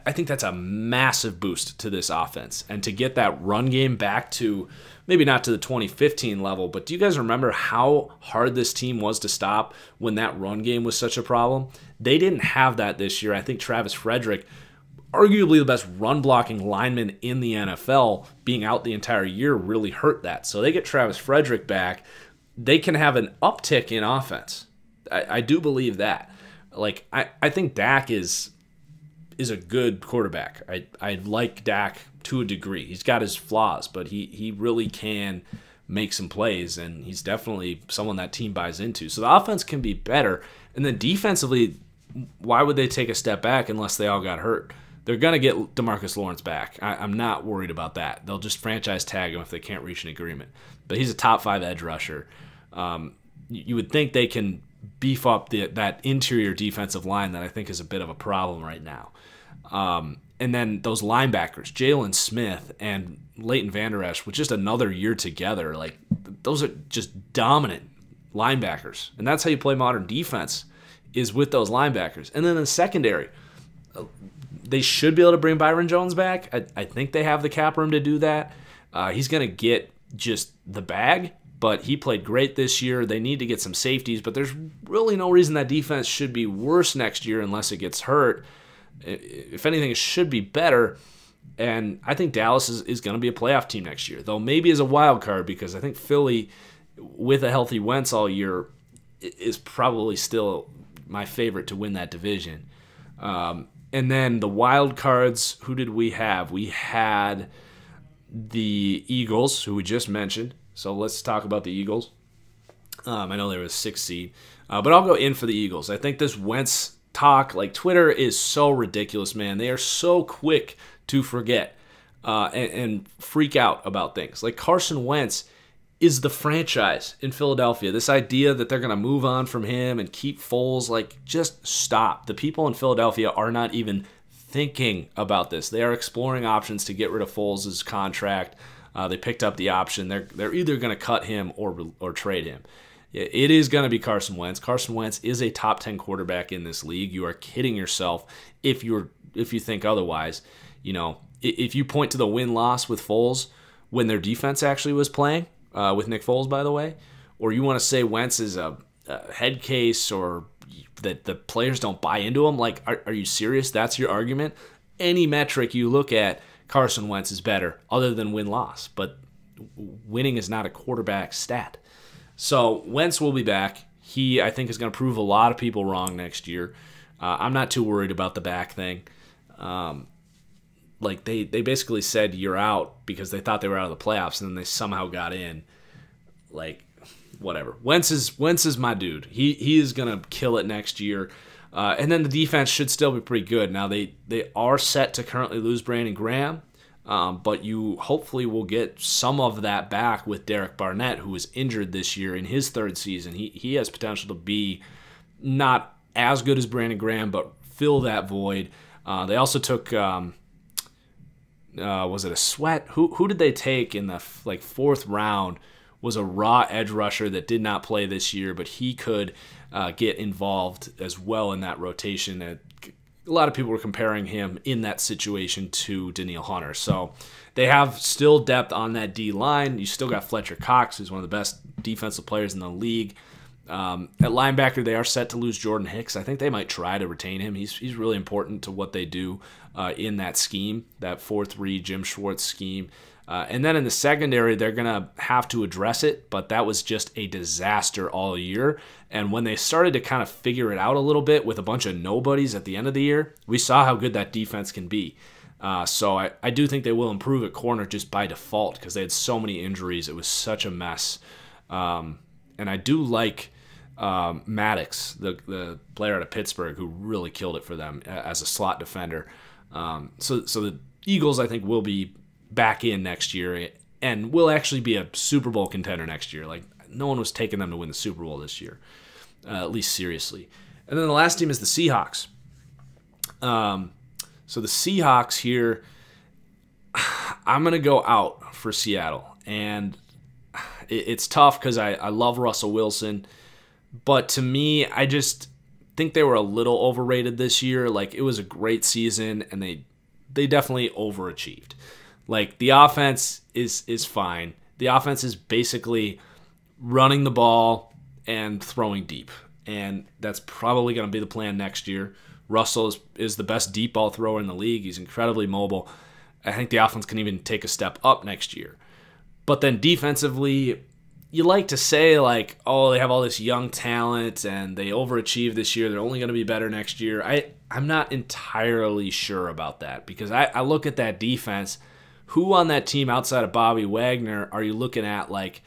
I think that's a massive boost to this offense. And to get that run game back to, maybe not to the 2015 level, but do you guys remember how hard this team was to stop when that run game was such a problem? They didn't have that this year. I think Travis Frederick, arguably the best run blocking lineman in the NFL, being out the entire year really hurt that. So they get Travis Frederick back, they can have an uptick in offense. I do believe that. Like, I think Dak is a good quarterback. I like Dak to a degree. He's got his flaws, but he really can make some plays, and he's definitely someone that team buys into. So the offense can be better. And then defensively, why would they take a step back unless they all got hurt? They're going to get DeMarcus Lawrence back. I'm not worried about that. They'll just franchise tag him if they can't reach an agreement. But he's a top 5 edge rusher. You would think they can beef up that interior defensive line that I think is a bit of a problem right now. And then those linebackers, Jalen Smith and Leighton Vander Esch, with just another year together, like, those are just dominant linebackers. And that's how you play modern defense, is with those linebackers. And then in the secondary, they should be able to bring Byron Jones back. I think they have the cap room to do that. He's going to get just the bag, but he played great this year. They need to get some safeties, but there's really no reason that defense should be worse next year unless it gets hurt. If anything, it should be better. And I think Dallas is going to be a playoff team next year, though maybe as a wild card, because I think Philly, with a healthy Wentz all year, is probably still my favorite to win that division. And then the wild cards, who did we have? We had the Eagles, who we just mentioned. So let's talk about the Eagles. I know they were a 6th seed, but I'll go in for the Eagles. I think this Wentz talk, like, Twitter is so ridiculous, man. They are so quick to forget and freak out about things. Like, Carson Wentz is the franchise in Philadelphia. This idea that they're going to move on from him and keep Foles, like, just stop. The people in Philadelphia are not even thinking about this. They are exploring options to get rid of Foles' contract. They picked up the option. They're either going to cut him or trade him. It is going to be Carson Wentz. Carson Wentz is a top 10 quarterback in this league. You are kidding yourself if you think otherwise. You know, if you point to the win-loss with Foles when their defense actually was playing, with Nick Foles, by the way, or you want to say Wentz is a head case or that the players don't buy into him, like, are you serious? That's your argument? Any metric you look at, Carson Wentz is better, other than win-loss. But winning is not a quarterback stat. So Wentz will be back. He, I think, is going to prove a lot of people wrong next year. I'm not too worried about the back thing. Like, they basically said you're out because they thought they were out of the playoffs, and then they somehow got in. Like, whatever. Wentz is my dude. He is going to kill it next year. And then the defense should still be pretty good. Now, they are set to currently lose Brandon Graham, but you hopefully will get some of that back with Derek Barnett, who was injured this year in his 3rd season. He has potential to be not as good as Brandon Graham, but fill that void. They also took, was it a Sweat? Who did they take in the 4th round? Was a raw edge rusher that did not play this year, but he could get involved as well in that rotation. A lot of people were comparing him in that situation to Danielle Hunter. So they have still depth on that D-line. You still got Fletcher Cox, who's one of the best defensive players in the league. At linebacker, they are set to lose Jordan Hicks. I think they might try to retain him. He's really important to what they do in that scheme, that 4-3 Jim Schwartz scheme. And then in the secondary, they're going to have to address it, but that was just a disaster all year. And when they started to kind of figure it out a little bit with a bunch of nobodies at the end of the year, we saw how good that defense can be. So I do think they will improve at corner just by default because they had so many injuries. It was such a mess. And I do like Maddox, the player out of Pittsburgh, who really killed it for them as a slot defender. So the Eagles, I think, will be back in next year and will actually be a Super Bowl contender next year. Like, no one was taking them to win the Super Bowl this year, at least seriously. And then the last team is the Seahawks. So the Seahawks here, I'm going to go out for Seattle. And it's tough because I love Russell Wilson. But to me, think they were a little overrated this year. Like, it was a great season, and they definitely overachieved. Like, the offense is fine. The offense is basically running the ball and throwing deep, and that's probably going to be the plan next year. Russell is the best deep ball thrower in the league. He's incredibly mobile. I think the offense can even take a step up next year. But then defensively, you like to say, like, oh, they have all this young talent and they overachieved this year. They're only going to be better next year. I'm not entirely sure about that, because I look at that defense. Who on that team outside of Bobby Wagner are you looking at like,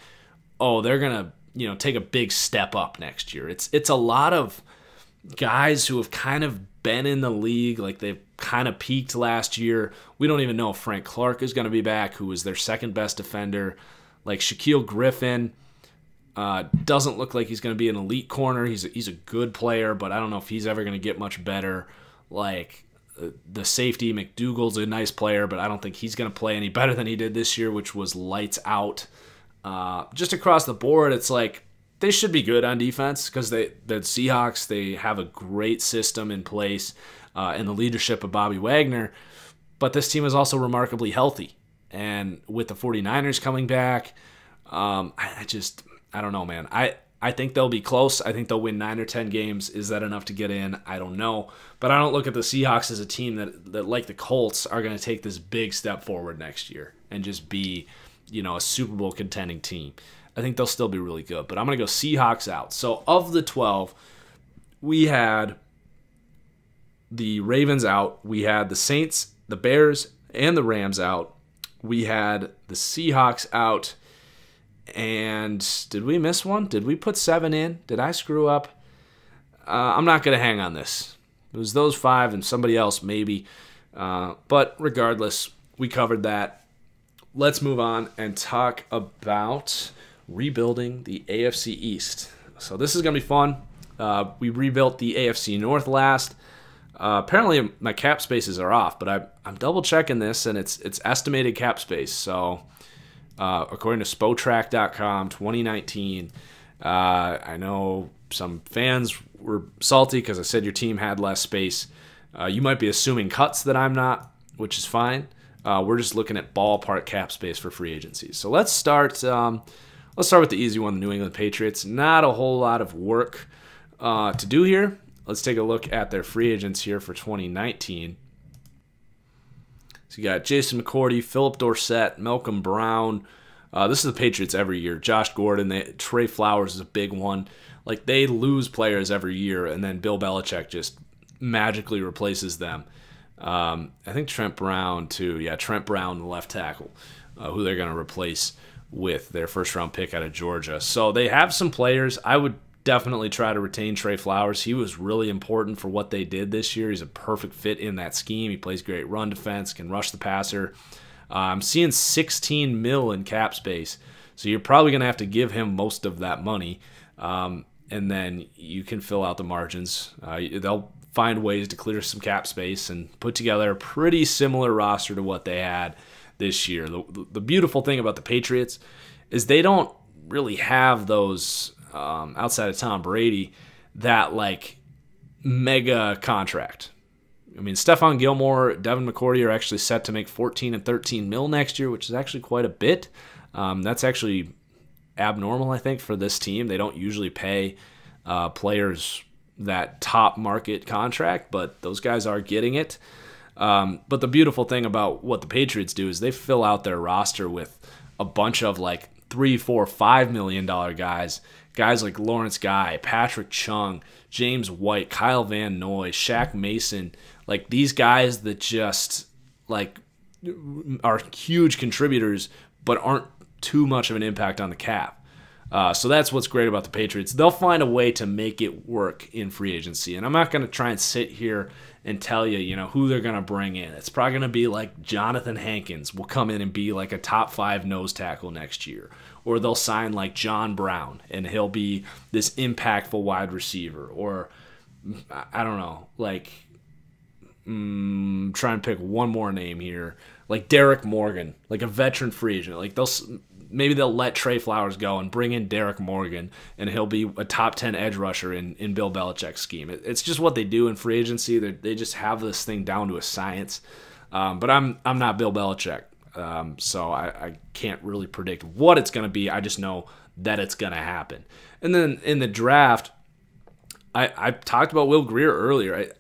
oh, they're going to take a big step up next year? It's a lot of guys who have kind of been in the league, like they've kind of peaked last year. We don't even know if Frank Clark is going to be back, who was their second best defender. Like Shaquille Griffin doesn't look like he's going to be an elite corner. He's a good player, but I don't know if he's ever going to get much better. Like the safety, McDougal's a nice player, but I don't think he's going to play any better than he did this year, which was lights out. Just across the board, it's like they should be good on defense, because the Seahawks, they have a great system in place in the leadership of Bobby Wagner, but this team is also remarkably healthy. And with the 49ers coming back, I don't know, man. I think they'll be close. I think they'll win 9 or 10 games. Is that enough to get in? I don't know. But I don't look at the Seahawks as a team that like the Colts, are going to take this big step forward next year and just be, a Super Bowl contending team. I think they'll still be really good. But I'm going to go Seahawks out. So of the 12, we had the Ravens out. We had the Saints, the Bears, and the Rams out. We had the Seahawks out. And did we miss one? Did we put 7 in? Did I screw up? I'm not going to hang on this. It was those 5 and somebody else maybe. But regardless, we covered that. Let's move on and talk about rebuilding the AFC East. So this is going to be fun. We rebuilt the AFC North last. Apparently my cap spaces are off, but I'm double checking this, and it's estimated cap space. So according to Spotrac.com, 2019, I know some fans were salty because I said your team had less space. You might be assuming cuts that I'm not, which is fine. We're just looking at ballpark cap space for free agencies. So let's start with the easy one, the New England Patriots. Not a whole lot of work to do here. Let's take a look at their free agents here for 2019. So you got Jason McCourty, Philip Dorsett, Malcolm Brown. This is the Patriots every year. Josh Gordon, Trey Flowers is a big one. Like, they lose players every year, and then Bill Belichick just magically replaces them. I think Trent Brown, too. Yeah, Trent Brown, the left tackle, who they're going to replace with their first-round pick out of Georgia. So they have some players. I would definitely try to retain Trey Flowers. He was really important for what they did this year. He's a perfect fit in that scheme. He plays great run defense, can rush the passer. I'm seeing $16 million in cap space, so you're probably going to have to give him most of that money, and then you can fill out the margins. They'll find ways to clear some cap space and put together a pretty similar roster to what they had this year. The beautiful thing about the Patriots is they don't really have those, outside of Tom Brady, that like mega contract. I mean, Stephon Gilmore, Devin McCourty are actually set to make $14 and $13 million next year, which is actually quite a bit. That's actually abnormal, I think, for this team. They don't usually pay players that top market contract, but those guys are getting it. But the beautiful thing about what the Patriots do is they fill out their roster with a bunch of like $3, $4, $5 million guys like Lawrence Guy, Patrick Chung, James White, Kyle Van Noy, Shaq Mason, like these guys that just like are huge contributors but aren't too much of an impact on the cap. So that's what's great about the Patriots. They'll find a way to make it work in free agency. And I'm not going to try and sit here and tell you, who they're going to bring in. It's probably going to be like Jonathan Hankins will come in and be like a top 5 nose tackle next year. Or they'll sign like John Brown and he'll be this impactful wide receiver. Or, I don't know, like, try and pick one more name here. Like Derek Morgan, like a veteran free agent. Like maybe they'll let Trey Flowers go and bring in Derek Morgan, and he'll be a top 10 edge rusher in Bill Belichick's scheme. It's just what they do in free agency. They just have this thing down to a science. But I'm not Bill Belichick, so I can't really predict what it's going to be. I just know that it's going to happen. And then in the draft, I talked about Will Grier earlier.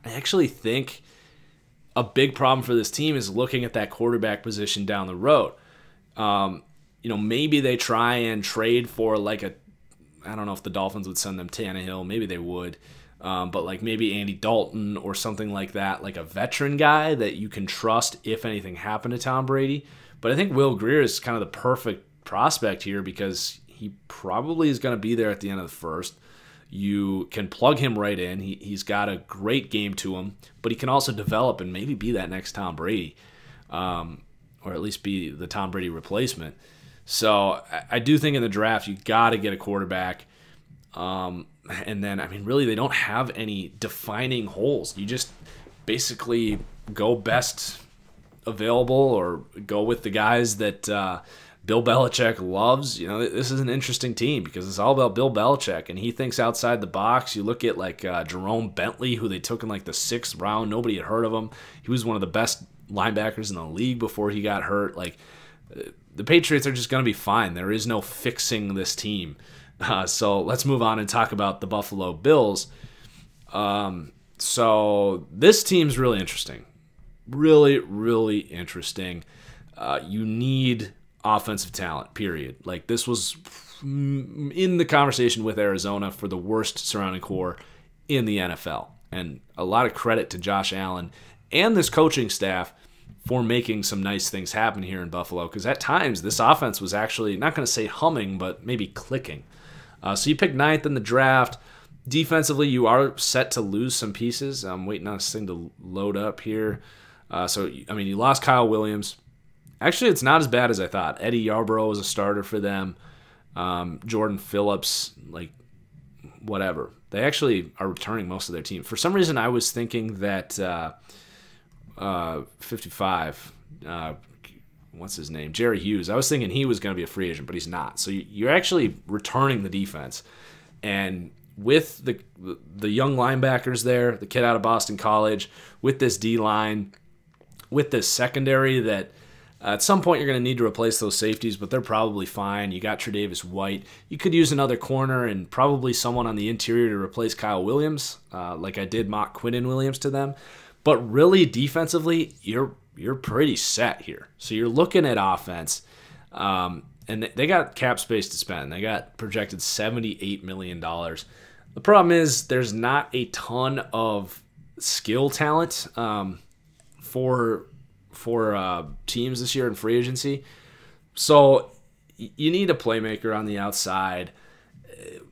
I actually think a big problem for this team is looking at that quarterback position down the road. Maybe they try and trade for I don't know if the Dolphins would send them Tannehill. Maybe they would. But maybe Andy Dalton or something like that, like a veteran guy that you can trust if anything happened to Tom Brady. But I think Will Grier is kind of the perfect prospect here because he probably is going to be there at the end of the first. You can plug him right in. He's got a great game to him, but he can also develop and maybe be that next Tom Brady, or at least be the Tom Brady replacement. So I do think in the draft you got to get a quarterback. And then, really they don't have any defining holes. You just basically go best available or go with the guys that Bill Belichick loves. This is an interesting team because it's all about Bill Belichick, and he thinks outside the box. You look at Jerome Bentley, who they took in the 6th round. Nobody had heard of him. He was one of the best linebackers in the league before he got hurt. The Patriots are just going to be fine. There is no fixing this team. So let's move on and talk about the Buffalo Bills. So this team's really interesting. Really, really interesting. You need offensive talent, period. This was in the conversation with Arizona for the worst surrounding core in the NFL. And a lot of credit to Josh Allen and this coaching staff for making some nice things happen here in Buffalo, because at times this offense was actually, not going to say humming, but maybe clicking. So you picked 9th in the draft. Defensively, you are set to lose some pieces. I'm waiting on this thing to load up here. You lost Kyle Williams. Actually, it's not as bad as I thought. Eddie Yarborough was a starter for them. Jordan Phillips, whatever. They actually are returning most of their team. For some reason, I was thinking that 55, what's his name? Jerry Hughes. I was thinking he was going to be a free agent, but he's not. So you're actually returning the defense. And with the young linebackers there, the kid out of Boston College, with this D-line, with this secondary that at some point you're going to need to replace those safeties, but they're probably fine. You got Tre'Davious White. You could use another corner and probably someone on the interior to replace Kyle Williams, like I did mock Quinnen Williams to them. But really, defensively, you're pretty set here. So you're looking at offense, and they got cap space to spend. They got projected $78 million. The problem is there's not a ton of skill talent for teams this year in free agency. So you need a playmaker on the outside.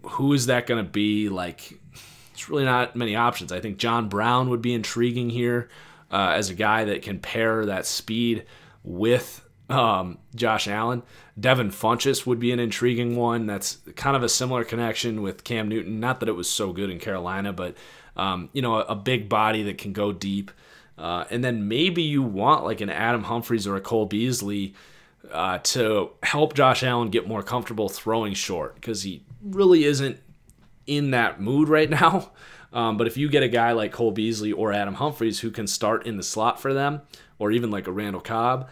Who is that going to be? It's really not many options. I think John Brown would be intriguing here as a guy that can pair that speed with Josh Allen. Devin Funchess would be an intriguing one. That's kind of a similar connection with Cam Newton. Not that it was so good in Carolina, but a big body that can go deep. And then maybe you want an Adam Humphries or a Cole Beasley to help Josh Allen get more comfortable throwing short, because he really isn't in that mood right now. But if you get a guy like Cole Beasley or Adam Humphries who can start in the slot for them, or even like a Randall Cobb,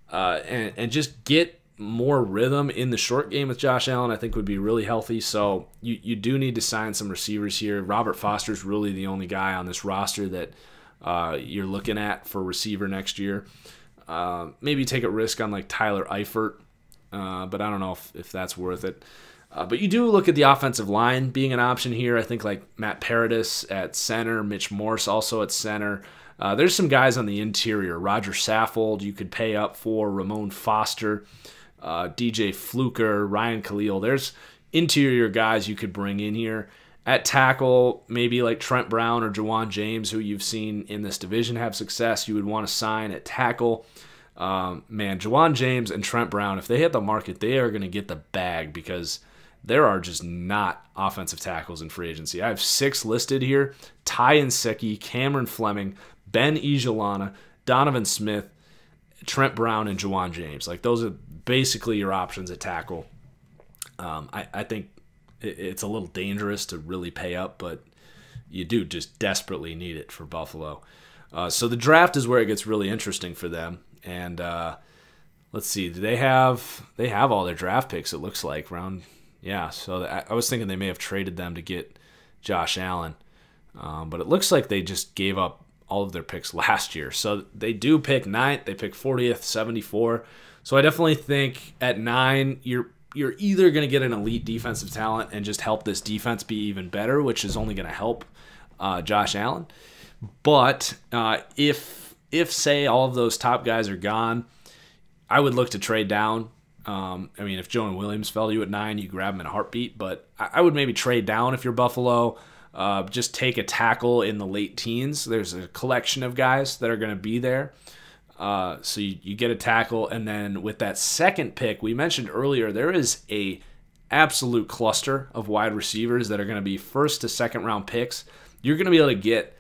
and just get more rhythm in the short game with Josh Allen, I think would be really healthy. So you do need to sign some receivers here. Robert Foster's really the only guy on this roster that you're looking at for receiver next year. Maybe take a risk on Tyler Eifert, but I don't know if that's worth it. But you do look at the offensive line being an option here. I think Matt Paradis at center, Mitch Morse also at center. There's some guys on the interior. Roger Saffold you could pay up for, Ramon Foster, DJ Fluker, Ryan Khalil. There's interior guys you could bring in here. At tackle, maybe Trent Brown or Jawan James, who you've seen in this division have success, you would want to sign at tackle. Jawan James and Trent Brown, if they hit the market, they are going to get the bag, because there are just not offensive tackles in free agency. I have 6 listed here: Ty Nsekhe, Cameron Fleming, Ben Ijalana, Donovan Smith. Trent Brown and Juwan James. Like, those are basically your options at tackle. I think it's a little dangerous to really pay up, but you do just desperately need it for Buffalo. So the draft is where it gets really interesting for them. And let's see, they have all their draft picks, it looks like, so I was thinking they may have traded them to get Josh Allen. But it looks like they just gave up all of their picks last year. So they do pick 9th, they pick 40th, 74. So I definitely think at 9, you're either going to get an elite defensive talent and just help this defense be even better, which is only going to help Josh Allen. But if say all of those top guys are gone, I would look to trade down. If Jonah Williams fell to you at 9, you grab him in a heartbeat. But I would maybe trade down if you're Buffalo. Just take a tackle in the late teens. There's a collection of guys that are going to be there. So you get a tackle, and then with that second pick, we mentioned earlier, there is a absolute cluster of wide receivers that are going to be first to second round picks. You're going to be able to get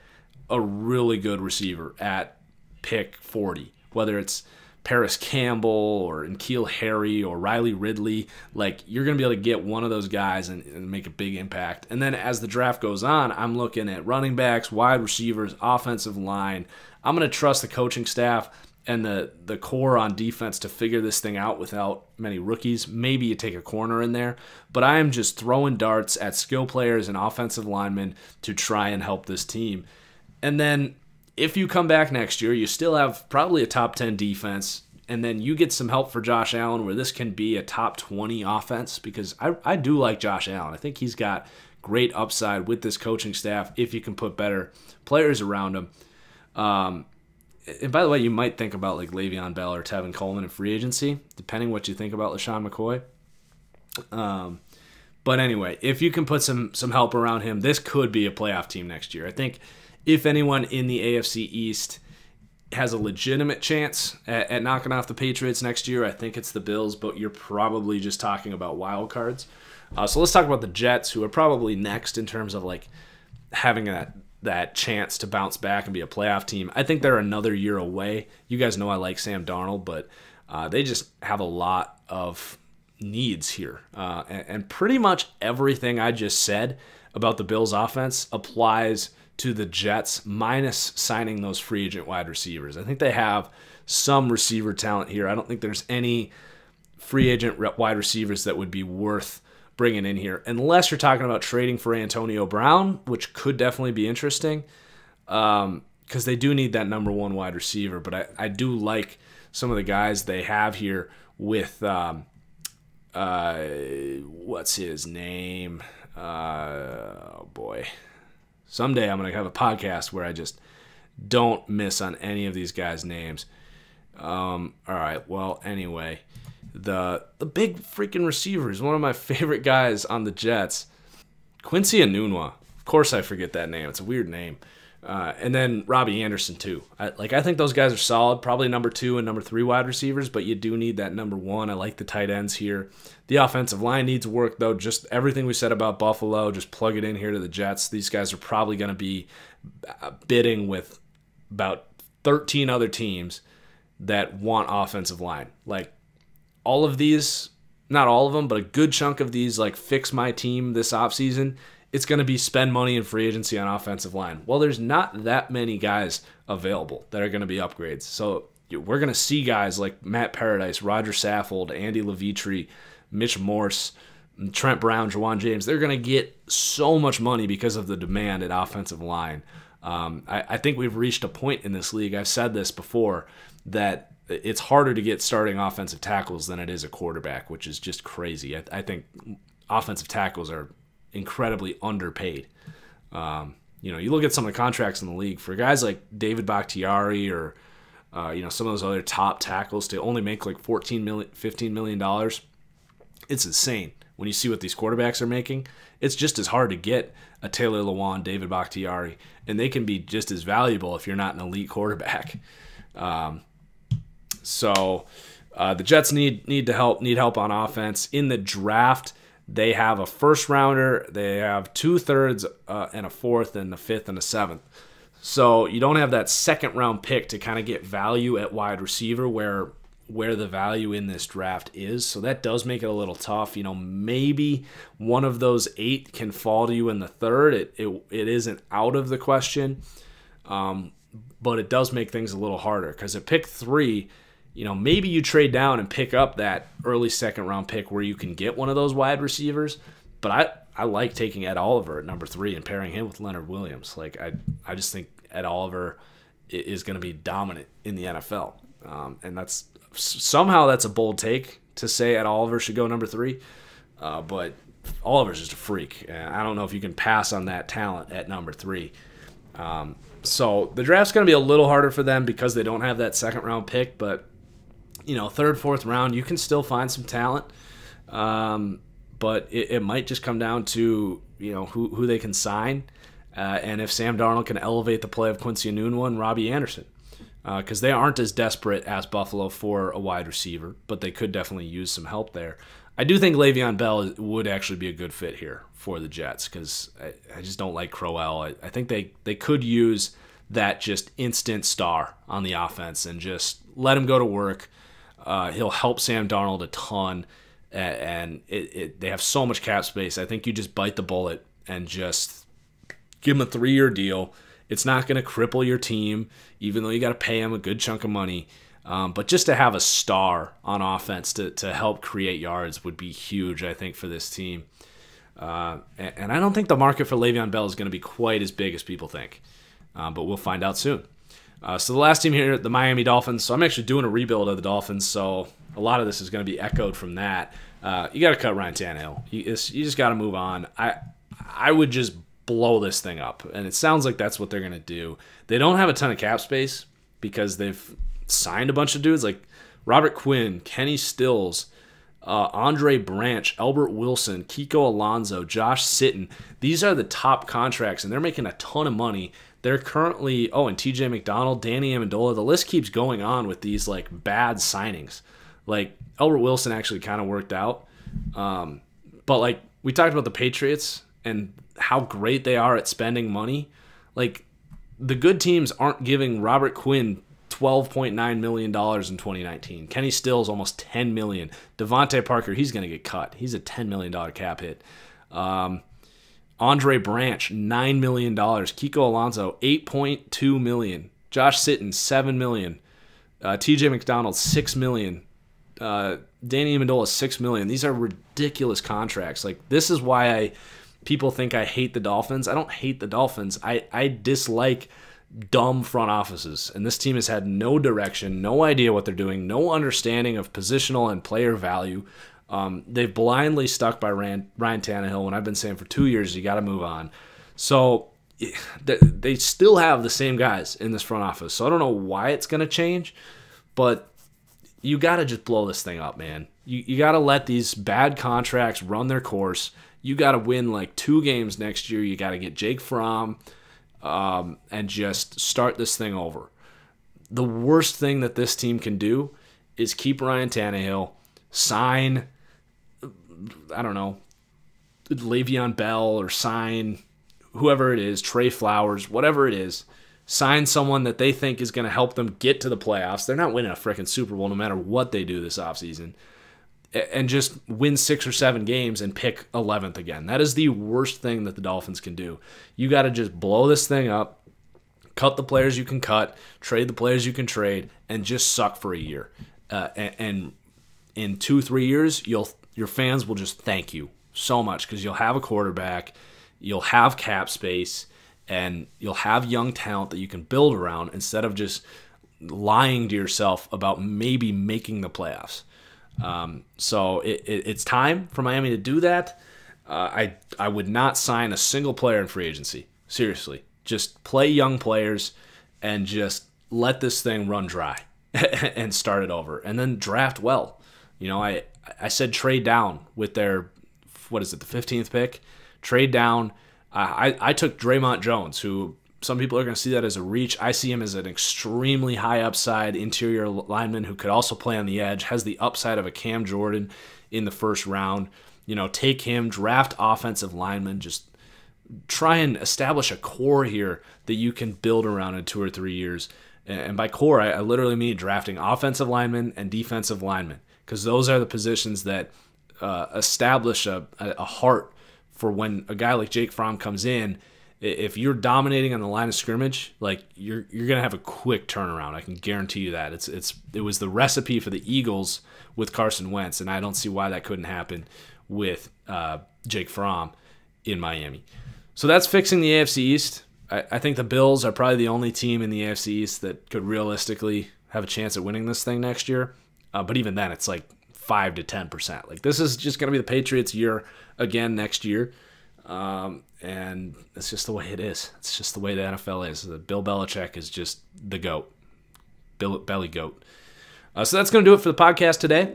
a really good receiver at pick 40, whether it's Paris Campbell or N'Keal Harry or Riley Ridley. Like, you're going to be able to get one of those guys and make a big impact. And then as the draft goes on, I'm looking at running backs, wide receivers, offensive line. I'm going to trust the coaching staff and the core on defense to figure this thing out without many rookies. Maybe you take a corner in there. But I am just throwing darts at skill players and offensive linemen to try and help this team. And then if you come back next year, you still have probably a top 10 defense, and then you get some help for Josh Allen where this can be a top 20 offense, because I do like Josh Allen. I think he's got great upside with this coaching staff if you can put better players around him. And by the way, you might think about like Le'Veon Bell or Tevin Coleman in free agency, depending what you think about LaShawn McCoy. But anyway, if you can put some help around him, this could be a playoff team next year. I think if anyone in the AFC East has a legitimate chance at knocking off the Patriots next year, I think it's the Bills, but you're probably just talking about wild cards. So let's talk about the Jets, who are probably next in terms of like having that chance to bounce back and be a playoff team. I think they're another year away. You guys know I like Sam Darnold, but they just have a lot of needs here. And pretty much everything I just said about the Bills offense applies to the Jets, minus signing those free agent wide receivers. I think they have some receiver talent here. I don't think there's any free agent wide receivers that would be worth bringing in here, unless you're talking about trading for Antonio Brown, which could definitely be interesting, because they do need that number 1 wide receiver. But I do like some of the guys they have here with, what's his name? Oh, boy. Someday I'm going to have a podcast where I just don't miss on any of these guys' names. All right, well, anyway, the big freaking receiver is one of my favorite guys on the Jets, Quincy Enunwa. Of course I forget that name. It's a weird name. And then Robbie Anderson, too. I think those guys are solid, probably number 2 and number 3 wide receivers, but you do need that number 1. I like the tight ends here. The offensive line needs work, though. Just everything we said about Buffalo, just plug it in here to the Jets. These guys are probably going to be bidding with about 13 other teams that want offensive line. Like, all of these, not all of them, but a good chunk of these, like, fix my team this offseason, it's going to be spend money in free agency on offensive line. Well, there's not that many guys available that are going to be upgrades. So we're going to see guys like Matt Paradise, Roger Saffold, Andy Levitre, Mitch Morse, Trent Brown, Juwan James. They're going to get so much money because of the demand at offensive line. I think we've reached a point in this league, I've said this before, that it's harder to get starting offensive tackles than it is a quarterback, which is just crazy. I think offensive tackles are incredibly underpaid. You look at some of the contracts in the league for guys like David Bakhtiari or some of those other top tackles to only make like $14 million, $15 million. It's insane when you see what these quarterbacks are making. It's just as hard to get a Taylor Lewan, David Bakhtiari, and they can be just as valuable if you're not an elite quarterback. So the Jets need help on offense. In the draft, they have a first rounder, they have 2/3 and a 4th, and a 5th and a 7th. So you don't have that second round pick to kind of get value at wide receiver where the value in this draft is. So that does make it a little tough. Maybe one of those 8 can fall to you in the third. It isn't out of the question, but it does make things a little harder because at pick 3, maybe you trade down and pick up that early second round pick where you can get one of those wide receivers. But I like taking Ed Oliver at number 3 and pairing him with Leonard Williams. Like I just think Ed Oliver is going to be dominant in the NFL, and that's a bold take to say Ed Oliver should go number 3, but Oliver's just a freak. And I don't know if you can pass on that talent at number 3. So the draft's going to be a little harder for them because they don't have that second round pick, but third, fourth round, you can still find some talent. But it might just come down to who they can sign, and if Sam Darnold can elevate the play of Quincy Enunwa and Robbie Anderson, because they aren't as desperate as Buffalo for a wide receiver, but they could definitely use some help there. I do think Le'Veon Bell would actually be a good fit here for the Jets because I just don't like Crowell. I think they could use that just instant star on the offense and just let him go to work. He'll help Sam Darnold a ton. And they have so much cap space. I think you just bite the bullet and just give him a 3-year deal. It's not going to cripple your team, even though you got to pay him a good chunk of money. But just to have a star on offense to help create yards would be huge, I think, for this team. And I don't think the market for Le'Veon Bell is going to be quite as big as people think. But we'll find out soon. So the last team here, the Miami Dolphins. So I'm actually doing a rebuild of the Dolphins, so a lot of this is going to be echoed from that. You got to cut Ryan Tannehill. You just got to move on. I would just blow this thing up, and it sounds like that's what they're going to do. They don't have a ton of cap space because they've signed a bunch of dudes like Robert Quinn, Kenny Stills, Andre Branch, Albert Wilson, Kiko Alonso, Josh Sitton. These are the top contracts, and they're making a ton of money. They're currently, and TJ McDonald, Danny Amendola. The list keeps going on with these like bad signings. Like Albert Wilson actually kind of worked out. But like we talked about the Patriots and how great they are at spending money. Like the good teams aren't giving Robert Quinn $12.9 million in 2019. Kenny Stills almost $10 million. Devontae Parker, he's going to get cut. He's a $10 million cap hit. Andre Branch, $9 million. Kiko Alonso, $8.2 million. Josh Sitton, $7 million. TJ McDonald, $6 million. Danny Amendola, $6 million. These are ridiculous contracts. Like this is why people think I hate the Dolphins. I don't hate the Dolphins. I dislike dumb front offices. And this team has had no direction, no idea what they're doing, no understanding of positional and player value. They've blindly stuck by Ryan Tannehill when I've been saying for 2 years you got to move on. So they still have the same guys in this front office. So I don't know why it's going to change, but you got to just blow this thing up, man. You got to let these bad contracts run their course. You got to win like 2 games next year. You got to get Jake Fromm and just start this thing over. The worst thing that this team can do is keep Ryan Tannehill, sign, I don't know, Le'Veon Bell or sign whoever it is, Trey Flowers, whatever it is, sign someone that they think is going to help them get to the playoffs. They're not winning a freaking Super Bowl no matter what they do this offseason. And just win 6 or 7 games and pick 11th again. That is the worst thing that the Dolphins can do. You got to just blow this thing up, cut the players you can cut, trade the players you can trade, and just suck for a year. And in 2-3 years, your fans will just thank you so much because you'll have a quarterback, you'll have cap space, and you'll have young talent that you can build around instead of just lying to yourself about maybe making the playoffs. So it's time for Miami to do that. I would not sign a single player in free agency. Seriously. Just play young players and just let this thing run dry and start it over. And then draft well. You know, I said trade down with their, the 15th pick? Trade down. I took Draymond Jones, who some people are going to see that as a reach. I see him as an extremely high upside interior lineman who could also play on the edge, has the upside of a Cam Jordan in the first round. You know, take him, draft offensive lineman, just try and establish a core here that you can build around in 2 or 3 years. And by core, I literally mean drafting offensive linemen and defensive linemen, because those are the positions that establish a heart for when a guy like Jake Fromm comes in. If you're dominating on the line of scrimmage, like you're gonna have a quick turnaround. I can guarantee you that. It was the recipe for the Eagles with Carson Wentz, and I don't see why that couldn't happen with Jake Fromm in Miami. So that's fixing the AFC East. I think the Bills are probably the only team in the AFC East that could realistically have a chance at winning this thing next year. But even then, it's like 5 to 10%. Like, this is just going to be the Patriots' year again next year. And it's just the way it is. It's just the way the NFL is. Bill Belichick is just the GOAT. Belly GOAT. So that's going to do it for the podcast today.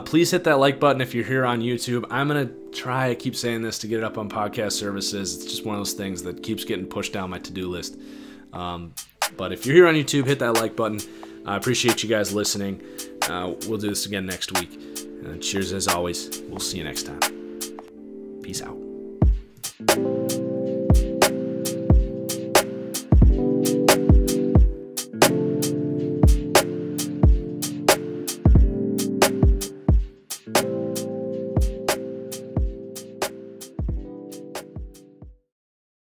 Please hit that like button if you're here on YouTube. I'm going to try, I keep saying this, to get it up on podcast services. It's just one of those things that keeps getting pushed down my to-do list. But if you're here on YouTube, hit that like button. I appreciate you guys listening. We'll do this again next week. Cheers as always. We'll see you next time. Peace out.